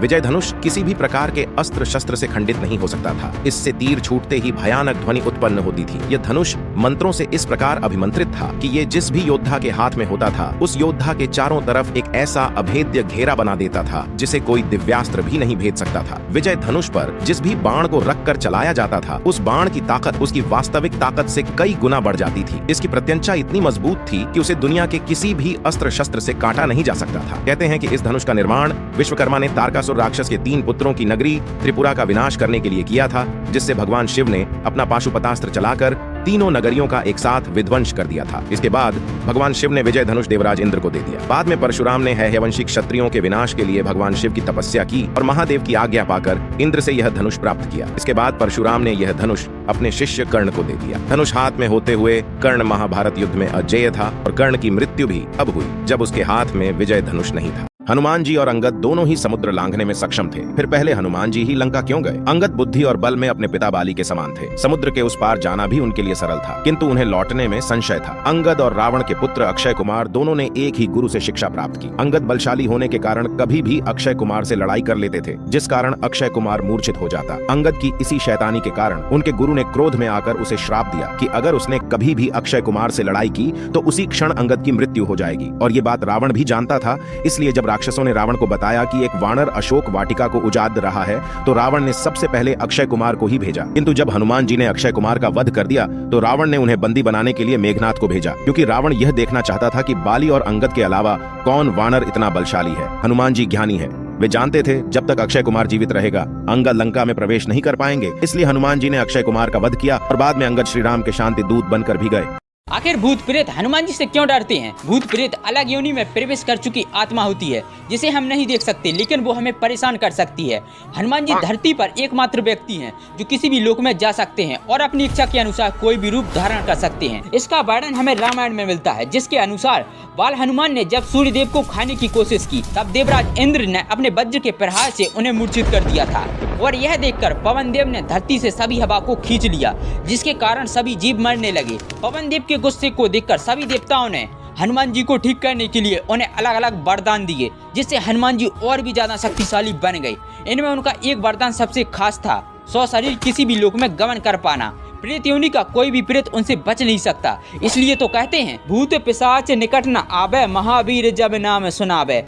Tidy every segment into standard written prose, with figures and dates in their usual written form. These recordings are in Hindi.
विजय धनुष किसी भी प्रकार के अस्त्र शस्त्र से खंडित नहीं हो सकता था। इससे तीर छूटते ही भयानक ध्वनि उत्पन्न होती थी। यह धनुष मंत्रों से इस प्रकार अभिमंत्रित था कि ये जिस भी योद्धा के हाथ में होता था उस योद्धा के चारों तरफ एक ऐसा अभेद्य घेरा बना देता था जिसे कोई दिव्यास्त्र भी नहीं भेद सकता था। विजय धनुष पर जिस भी बाण को रखकर चलाया जाता था उस बाण की ताकत उसकी वास्तविक ताकत से कई गुना बढ़ जाती थी। इसकी प्रत्यंचा इतनी मजबूत थी कि उसे दुनिया के किसी भी अस्त्र शस्त्र से काटा नहीं जा सकता था। कहते हैं कि इस धनुष का निर्माण विश्वकर्मा ने तारकासुर राक्षस के 3 पुत्रों की नगरी त्रिपुरा का विनाश करने के लिए किया था, जिससे भगवान शिव ने अपना पाशुपतास्त्र चलाकर तीनों नगरियों का एक साथ विध्वंस कर दिया था। इसके बाद भगवान शिव ने विजय धनुष देवराज इंद्र को दे दिया। बाद में परशुराम ने हैहयवंशी क्षत्रियों के विनाश के लिए भगवान शिव की तपस्या की और महादेव की आज्ञा पाकर इंद्र से यह धनुष प्राप्त किया। इसके बाद परशुराम ने यह धनुष अपने शिष्य कर्ण को दे दिया। धनुष हाथ में होते हुए कर्ण महाभारत युद्ध में अजेय था और कर्ण की मृत्यु भी अब हुई जब उसके हाथ में विजय धनुष नहीं था। हनुमान जी और अंगद दोनों ही समुद्र लांघने में सक्षम थे। फिर पहले हनुमान जी ही लंका क्यों गए? अंगद बुद्धि और बल में अपने पिता बाली के समान थे। समुद्र के उस पार जाना भी उनके लिए सरल था, किंतु उन्हें लौटने में संशय था। अंगद और रावण के पुत्र अक्षय कुमार दोनों ने एक ही गुरु से शिक्षा प्राप्त की। अंगद बलशाली होने के कारण कभी भी अक्षय कुमार से लड़ाई कर लेते थे, जिस कारण अक्षय कुमार मूर्छित हो जाता। अंगद की इसी शैतानी के कारण उनके गुरु ने क्रोध में आकर उसे श्राप दिया कि अगर उसने कभी भी अक्षय कुमार से लड़ाई की तो उसी क्षण अंगद की मृत्यु हो जाएगी। और ये बात रावण भी जानता था। इसलिए जब राक्षसों ने रावण को बताया कि एक वानर अशोक वाटिका को उजाड़ रहा है तो रावण ने सबसे पहले अक्षय कुमार को ही भेजा। किंतु जब हनुमान जी ने अक्षय कुमार का वध कर दिया तो रावण ने उन्हें बंदी बनाने के लिए मेघनाथ को भेजा, क्योंकि रावण यह देखना चाहता था कि बाली और अंगद के अलावा कौन वानर इतना बलशाली है। हनुमान जी ज्ञानी है, वे जानते थे जब तक अक्षय कुमार जीवित रहेगा अंगद लंका में प्रवेश नहीं कर पाएंगे। इसलिए हनुमान जी ने अक्षय कुमार का वध किया और बाद में अंगद श्री राम के शांति दूत बनकर भी गए। आखिर भूत प्रेत हनुमान जी से क्यों डरते हैं? भूत प्रेत अलग योनि में प्रवेश कर चुकी आत्मा होती है जिसे हम नहीं देख सकते, लेकिन वो हमें परेशान कर सकती है। हनुमान जी धरती पर एकमात्र व्यक्ति हैं जो किसी भी लोक में जा सकते हैं और अपनी इच्छा के अनुसार कोई भी रूप धारण कर सकते हैं। इसका वर्णन हमें रामायण में मिलता है, जिसके अनुसार बाल हनुमान ने जब सूर्यदेव को खाने की कोशिश की तब देवराज इंद्र ने अपने वज्र के प्रहार से उन्हें मूर्छित कर दिया था और यह देखकर पवन देव ने धरती से सभी हवा को खींच लिया, जिसके कारण सभी जीव मरने लगे। पवन देव के गुस्से को देखकर सभी देवताओं ने हनुमान जी को ठीक करने के लिए उन्हें अलग अलग वरदान दिए, जिससे हनुमान जी और भी ज्यादा शक्तिशाली बन गए। इनमें उनका एक वरदान सबसे खास था, 100 शरीर किसी भी लोक में गमन कर पाना। प्रेत योनि का कोई भी प्रेत उनसे बच नहीं सकता। इसलिए तो कहते हैं भूत पिशाच निकट न आवे, महावीर जब नाम सुनावे।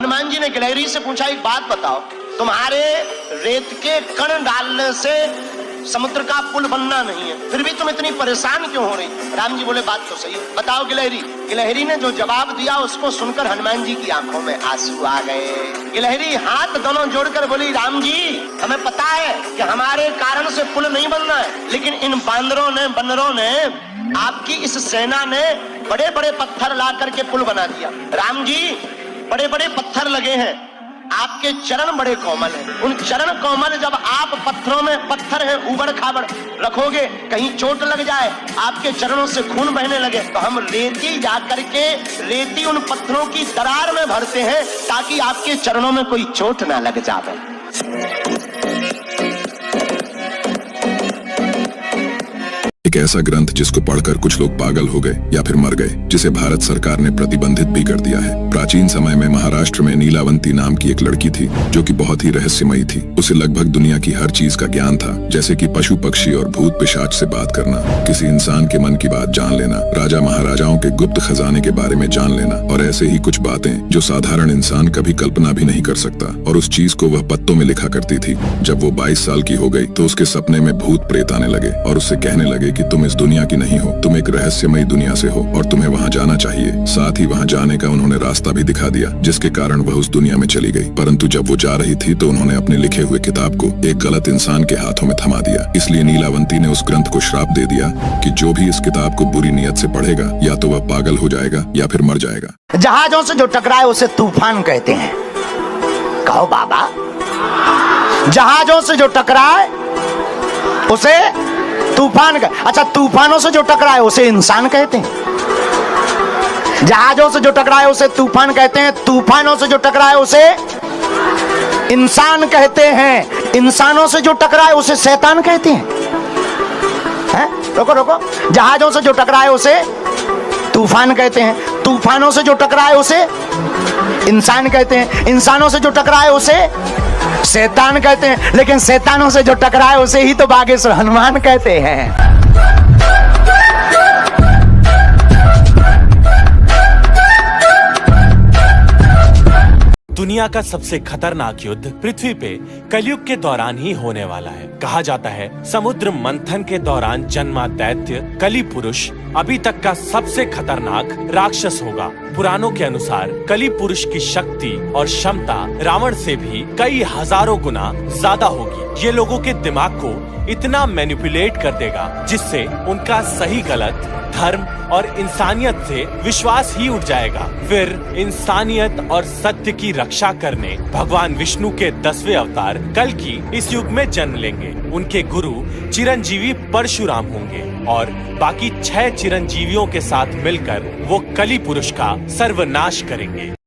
हनुमान जी ने गिलहरी से पूछा, एक बात बताओ, तुम्हारे रेत के कण डालने से समुद्र का पुल बनना नहीं है, फिर भी तुम इतनी परेशान क्यों हो रही? राम जी बोले, बात तो सही है, बताओ गिलहरी। गिलहरी ने जो जवाब दिया उसको सुनकर हनुमान जी की आंखों में आंसू आ गए। गिलहरी हाथ दोनों जोड़कर बोली, राम जी हमें पता है कि हमारे कारण से पुल नहीं बनना है, लेकिन इन बंदरों ने आपकी इस सेना ने बड़े बड़े पत्थर ला करके पुल बना दिया। राम जी बड़े बड़े पत्थर लगे हैं, आपके चरण बड़े कोमल हैं, उन चरण कोमल जब आप पत्थरों में पत्थर है उबड़ खाबड़ रखोगे, कहीं चोट लग जाए, आपके चरणों से खून बहने लगे, तो हम रेती जाकर के रेती उन पत्थरों की दरार में भरते हैं ताकि आपके चरणों में कोई चोट ना लग जाए। एक ऐसा ग्रंथ जिसको पढ़कर कुछ लोग पागल हो गए या फिर मर गए, जिसे भारत सरकार ने प्रतिबंधित भी कर दिया है। प्राचीन समय में महाराष्ट्र में नीलावंती नाम की एक लड़की थी जो कि बहुत ही रहस्यमयी थी। उसे लगभग दुनिया की हर चीज का ज्ञान था, जैसे कि पशु पक्षी और भूत पिशाच से बात करना, किसी इंसान के मन की बात जान लेना, राजा महाराजाओं के गुप्त खजाने के बारे में जान लेना और ऐसे ही कुछ बातें जो साधारण इंसान कभी कल्पना भी नहीं कर सकता। और उस चीज को वह पत्तों में लिखा करती थी। जब वो 22 साल की हो गई तो उसके सपने में भूत प्रेत आने लगे और उससे कहने लगे कि तुम इस दुनिया की नहीं हो, तुम एक रहस्यमयी दुनिया से हो और तुम्हें वहाँ जाना चाहिए। साथ ही वहाँ जाने का उन्होंने रास्ता भी दिखा दिया, जिसके कारण वह उस दुनिया में चली गई। परंतु जब वो जा रही थी तो उन्होंने अपने लिखे हुए किताब को एक गलत इंसान के हाथों में थमा दिया। इसलिए नीलावंती ने उस ग्रंथ को श्राप दे दिया कि जो भी इस किताब को बुरी नियत से पढ़ेगा या तो वह पागल हो जाएगा या फिर मर जाएगा। जहाजों से जो टकराए उसे तूफान कहते हैं। कहो बाबा, जहाजों से जो टकराए उसे तूफान अच्छा, तूफानों से जो टकराए उसे इंसान कहते हैं। जहाजों से जो टकराए उसे तूफान कहते हैं, तूफानों से जो टकराए उसे इंसान कहते हैं, इंसानों से जो टकराए उसे शैतान कहते हैं। रोको, जहाजों से जो टकराए उसे तूफान कहते हैं, तूफानों से जो टकराए उसे इंसान कहते हैं, इंसानों से जो टकराए उसे शैतान कहते हैं, लेकिन शैतानों से जो टकराए उसे ही तो बागेश्वर हनुमान कहते हैं। दुनिया का सबसे खतरनाक युद्ध पृथ्वी पे कलयुग के दौरान ही होने वाला है। कहा जाता है समुद्र मंथन के दौरान जन्मा दैत्य कली पुरुष अभी तक का सबसे खतरनाक राक्षस होगा। पुराणों के अनुसार कली पुरुष की शक्ति और क्षमता रावण से भी कई हजारों गुना ज्यादा होगी। ये लोगों के दिमाग को इतना मैनिपुलेट कर देगा जिससे उनका सही गलत, धर्म और इंसानियत से विश्वास ही उठ जाएगा। फिर इंसानियत और सत्य की रक्षा करने भगवान विष्णु के 10वें अवतार कल्कि इस युग में जन्म लेंगे। उनके गुरु चिरंजीवी परशुराम होंगे और बाकी 6 चिरंजीवियों के साथ मिलकर वो कली पुरुष का सर्वनाश करेंगे।